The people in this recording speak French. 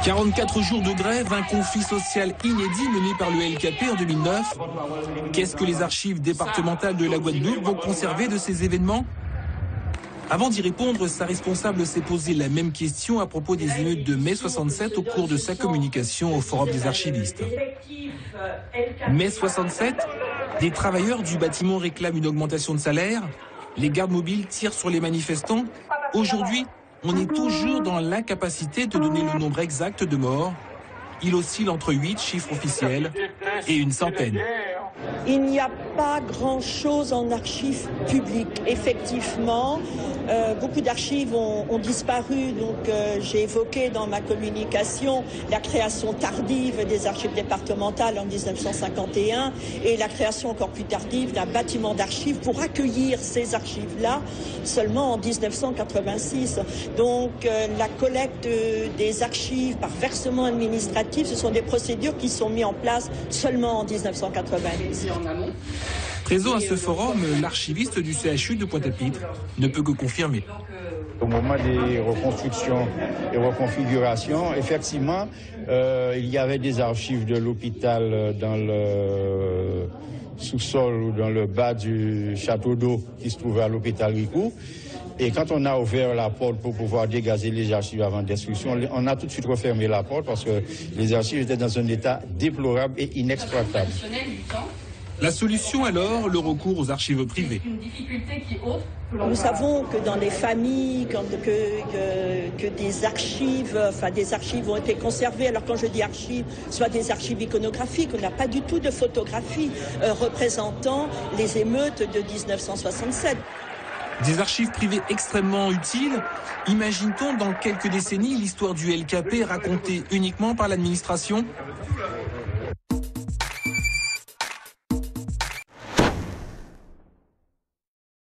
44 jours de grève, un conflit social inédit mené par le LKP en 2009. Qu'est-ce que les archives départementales de la Guadeloupe vont conserver de ces événements? Avant d'y répondre, sa responsable s'est posé la même question à propos des émeutes de mai 67 au cours de sa communication au Forum des archivistes. Mai 67, des travailleurs du bâtiment réclament une augmentation de salaire. Les gardes mobiles tirent sur les manifestants. Aujourd'hui, on est toujours dans l'incapacité de donner le nombre exact de morts. Il oscille entre 8 chiffres officiels et une centaine. Il n'y a pas grand-chose en archives publiques. Effectivement, beaucoup d'archives ont disparu. Donc, j'ai évoqué dans ma communication la création tardive des archives départementales en 1951 et la création encore plus tardive d'un bâtiment d'archives pour accueillir ces archives-là seulement en 1986. Donc, la collecte des archives par versement administratif, ce sont des procédures qui sont mises en place seulement en 1990. Présent à ce forum, l'archiviste du CHU de Pointe-à-Pitre ne peut que confirmer. Au moment des reconstructions et reconfigurations, effectivement, il y avait des archives de l'hôpital dans le sous-sol ou dans le bas du château d'eau qui se trouvait à l'hôpital Ricourt. Et quand on a ouvert la porte pour pouvoir dégazer les archives avant destruction, on a tout de suite refermé la porte parce que les archives étaient dans un état déplorable et inexploitable. La solution alors, le recours aux archives privées. Nous savons que dans les familles, que des archives ont été conservées. Alors quand je dis archives, soit des archives iconographiques, on n'a pas du tout de photographie représentant les émeutes de 1967. Des archives privées extrêmement utiles. Imagine-t-on dans quelques décennies l'histoire du LKP racontée uniquement par l'administration?